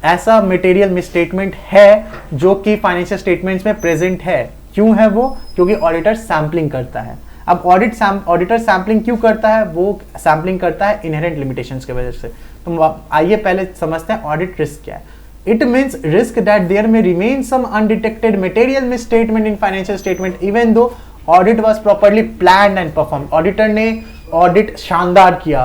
ऐसा मटेरियल मिसस्टेटमेंट है जो कि फाइनेंशियल स्टेटमेंट्स में प्रेजेंट है। क्यों है वो? क्योंकि ऑडिटर सैम्पलिंग करता है। अब ऑडिटर सैम्पलिंग क्यों करता है? वो सैम्पलिंग करता है इनहेरेंट लिमिटेशंस की वजह से। तो आइए पहले समझते हैं ऑडिट रिस्क क्या है। It means risk that there may remain some undetected material misstatement in financial statement even though audit was properly planned and performed। Auditor ने ऑडिट शानदार किया,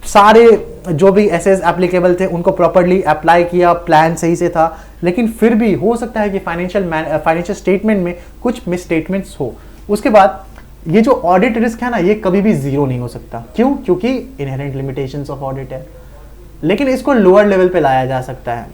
सारे जो भी एसेस एप्लीकेबल थे उनको प्रॉपरली अप्लाई किया, प्लान सही से था, लेकिन फिर भी हो सकता है कि फाइनेंशियल स्टेटमेंट में कुछ मिसस्टेटमेंट्स हो। उसके बाद ये जो ऑडिट रिस्क है ना, ये कभी भी जीरो नहीं हो सकता। क्यों? क्योंकि इनहेरेंट लिमिटेशंस ऑफ ऑडिट है। लेकिन इसको लोअर लेवल पे लाया जा सकता है।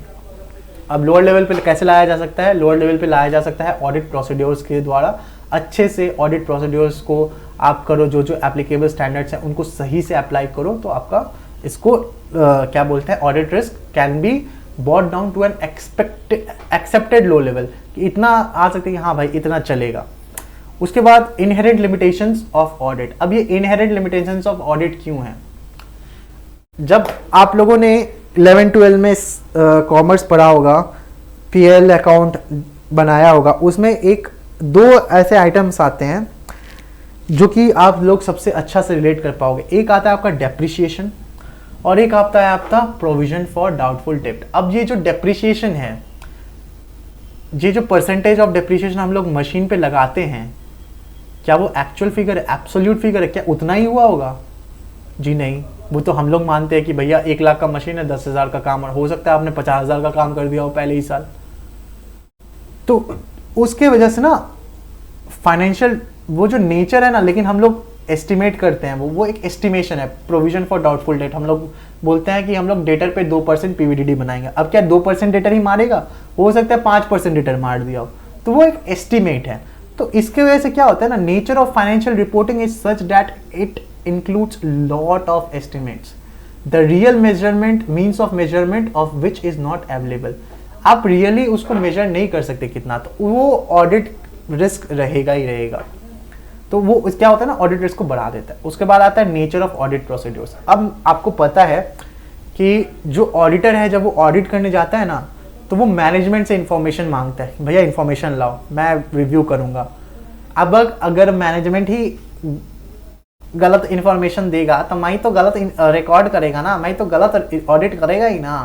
अब लोअर लेवल पे कैसे लाया जा सकता है? लोअर लेवल पे लाया जा सकता है ऑडिट प्रोसीड्योर्स के द्वारा। अच्छे से ऑडिट प्रोसीड्योर्स को आप करो, जो जो एप्लीकेबल स्टैंडर्ड्स हैं उनको सही से अप्लाई करो, तो आपका इसको क्या बोलते हैं, audit risk can be bought down to an accepted low level, कि इतना आ सकते हैं कि हाँ भाई इतना चलेगा। उसके बाद इनहेरेंट लिमिटेशंस ऑफ ऑडिट। अब ये इनहेरेंट लिमिटेशंस ऑफ ऑडिट क्यों है? जब आप लोगों ने 11-12 में कॉमर्स पढ़ा होगा, पीएल अकाउंट बनाया होगा, उसमें एक दो ऐसे आइटम्स आते हैं जो कि आप लोग सबसे अच्छा से रिलेट कर पाओगे। एक आता है आपका डेप्रिसिएशन और एक आता है आपका प्रोविजन फॉर डाउटफुल डेब्ट। अब ये जो डेप्रिसिएशन है, ये जो परसेंटेज ऑफ डेप्रिसिएशन हम लोग मशीन पे लगाते हैं, क्या वो एक्चुअल फिगर है, एब्सोल्यूट फिगर है? क्या उतना ही हुआ होगा? जी नहीं। वो तो हम लोग मानते हैं कि भैया 1 लाख का मशीन है, 10,000 का काम, हो सकता है आपने 50,000 का काम कर दिया हो पहले ही साल। तो उसके वजह से ना फाइनेंशियल वो जो नेचर है ना, लेकिन हम लोग एस्टिमेट करते हैं, वो एक एस्टिमेशन है। प्रोविजन फॉर डाउटफुल डेट, हम लोग बोलते हैं कि हम लोग डेटर पे 2% पीवीडीडी बनाएंगे। अब क्या 2% डेटर ही मारेगा? हो सकता है 5% डेटर मार दिया हो, तो वो एक एस्टिमेट है। तो इसके वजह से क्या होता है ना, nature of financial reporting is such that it includes lot of estimates, the real measurement means of measurement of which is not available। आप रियली उसको मेजर नहीं कर सकते कितना, तो वो ऑडिट रिस्क रहेगा ही रहेगा। तो वो क्या होता है ना, ऑडिट रिस्क को बढ़ा देता है। उसके बाद आता है नेचर ऑफ ऑडिट प्रोसीड्योर्स। अब आपको पता है कि जो ऑडिटर है, जब वो ऑडिट करने जाता है ना, तो वो मैनेजमेंट से इंफॉर्मेशन मांगता है, भैया इंफॉर्मेशन लाओ, मैं रिव्यू करूंगा। अब अगर मैनेजमेंट ही गलत इंफॉर्मेशन देगा तो मैं तो गलत रिकॉर्ड करेगा ना, मैं तो गलत ऑडिट करेगा ही ना।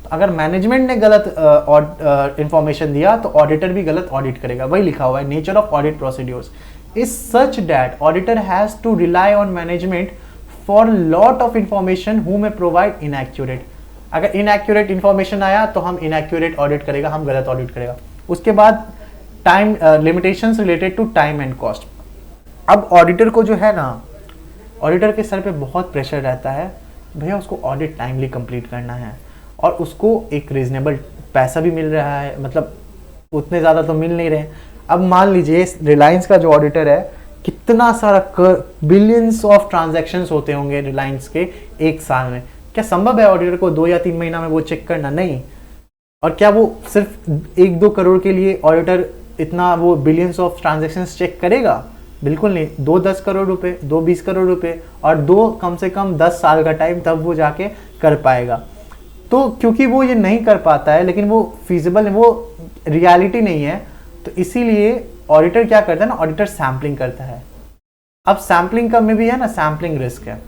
तो अगर मैनेजमेंट ने गलत इंफॉर्मेशन दिया तो ऑडिटर भी गलत ऑडिट करेगा। वही लिखा हुआ है, nature of audit procedures is such that auditor has to rely on management for lot of information who may provide inaccurate. अगर इनएक्यूरेट इंफॉर्मेशन आया तो हम इनएक्यूरेट ऑडिट करेगा, हम गलत ऑडिट करेगा। उसके बाद time limitations related to time and cost. अब ऑडिटर को जो है ना, ऑडिटर के सर पे बहुत प्रेशर रहता है, भैया उसको ऑडिट टाइमली कंप्लीट करना है और उसको एक रीजनेबल पैसा भी मिल रहा है, मतलब उतने ज़्यादा तो मिल नहीं रहे। अब मान लीजिए रिलायंस का जो ऑडिटर है, कितना सारा बिलियंस ऑफ ट्रांजैक्शंस होते होंगे रिलायंस के एक साल में। क्या संभव है ऑडिटर को 2 या 3 महीना में वो चेक करना? नहीं। और क्या वो सिर्फ 1-2 करोड़ के लिए ऑडिटर इतना वो बिलियंस ऑफ ट्रांजैक्शंस चेक करेगा? बिल्कुल नहीं। 2-10 करोड़ रुपए, 2-20 करोड़ रुपए और 2 कम से कम 10 साल का टाइम, तब वो जाके कर पाएगा। तो क्योंकि वो ये नहीं कर पाता है, लेकिन वो फिजिबल, वो रियलिटी नहीं है, तो इसीलिए ऑडिटर क्या करता है ना, ऑडिटर सैम्पलिंग करता है। अब सैम्पलिंग का में भी है ना, सैम्पलिंग रिस्क है।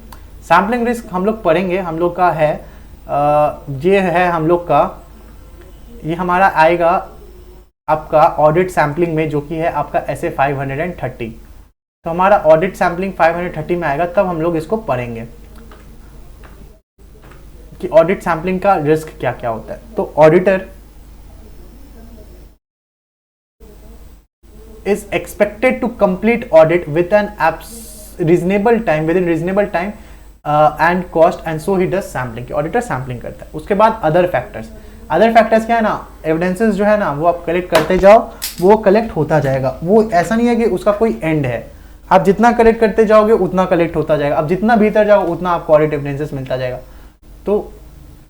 सैम्पलिंग रिस्क हम लोग पढ़ेंगे, हम लोग का है ये है हम लोग का, ये हमारा आएगा आपका ऑडिट सैम्पलिंग में, जो कि है आपका SA 530। तो हमारा ऑडिट सैम्पलिंग 530 में आएगा, तब हम लोग इसको पढ़ेंगे कि ऑडिट सैम्पलिंग का रिस्क क्या क्या होता है। तो auditor is expected to complete audit with an reasonable time, within reasonable time and cost, and so he does sampling। कि ऑडिटर सैम्पलिंग करता है। उसके बाद अदर फैक्टर्स क्या है ना, एविडेंसेस जो है ना, वो आप कलेक्ट करते जाओ, वो कलेक्ट होता जाएगा। वो ऐसा नहीं है कि उसका कोई एंड है, आप जितना कलेक्ट करते जाओगे उतना कलेक्ट होता जाएगा। अब जितना भीतर जाओ उतना आपको ऑडिट एविडेंसेस मिलता जाएगा। तो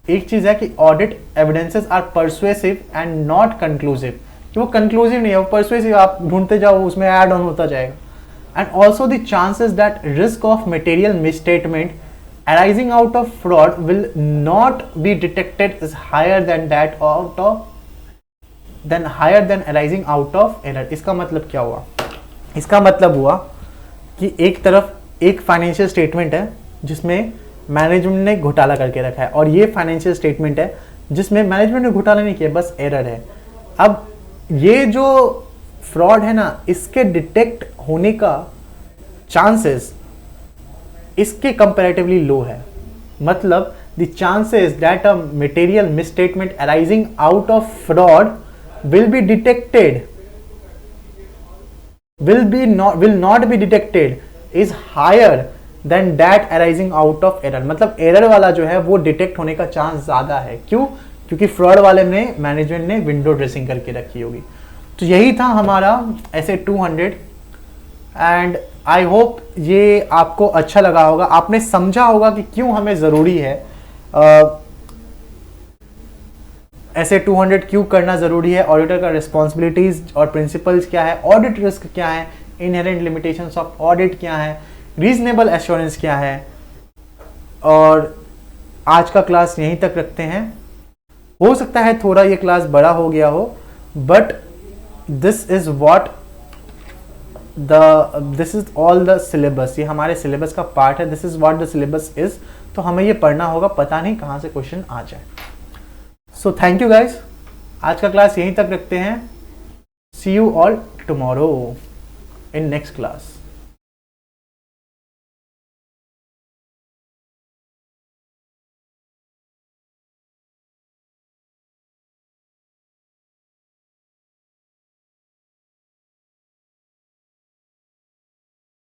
एक चीज है कि audit evidences are persuasive and not conclusive, कि वो कंक्लूसिव नहीं है, वो परसुएसिव, आप ढूंढते जाओ, उसमें ऐड ऑन होता जाएगा। And also the chances that risk of material misstatement arising out of fraud will not be detected is higher than arising out of error. इसका मतलब क्या हुआ? इसका मतलब हुआ कि एक तरफ एक फाइनेंशियल स्टेटमेंट है जिसमें मैनेजमेंट ने घोटाला करके रखा है, और ये फाइनेंशियल स्टेटमेंट है जिसमें मैनेजमेंट ने घोटाला नहीं किया, बस एरर है। अब ये जो फ्रॉड है ना, इसके डिटेक्ट होने का चांसेस इसके कंपैरेटिवली लो है। मतलब the chances that a material misstatement arising out of fraud will not be detected is higher than that arising out of error। मतलब एरर वाला जो है वो डिटेक्ट होने का चांस ज्यादा है। क्यों? क्योंकि फ्रॉड वाले में मैनेजमेंट ने विंडो ड्रेसिंग करके रखी होगी। तो यही था हमारा ऐसे 200 एंड आई होप ये आपको अच्छा लगा होगा, आपने समझा होगा कि क्यों हमें ज़रूरी है ऐसे 200 क्यों करना ज़रूरी है, ऑडिटर का रिस्पॉन्सिबिलिटीज़ और प्रिंसिपल्स क्या है, ऑडिट रिस्क क्या है, इनहेरेंट लिमिटेशंस ऑफ ऑडिट क्या है, रीजनेबल एश्योरेंस क्या है। और आज का क्लास यहीं तक रखते हैं। हो सकता है थोड़ा ये क्लास बड़ा हो गया हो, but this is all the syllabus, ये हमारे सिलेबस का पार्ट है। This is what the syllabus is. तो हमें ये पढ़ना होगा, पता नहीं कहाँ से क्वेश्चन आ जाए। सो थैंक यू गाइज, आज का क्लास यहीं तक रखते हैं। See you all tomorrow in next class.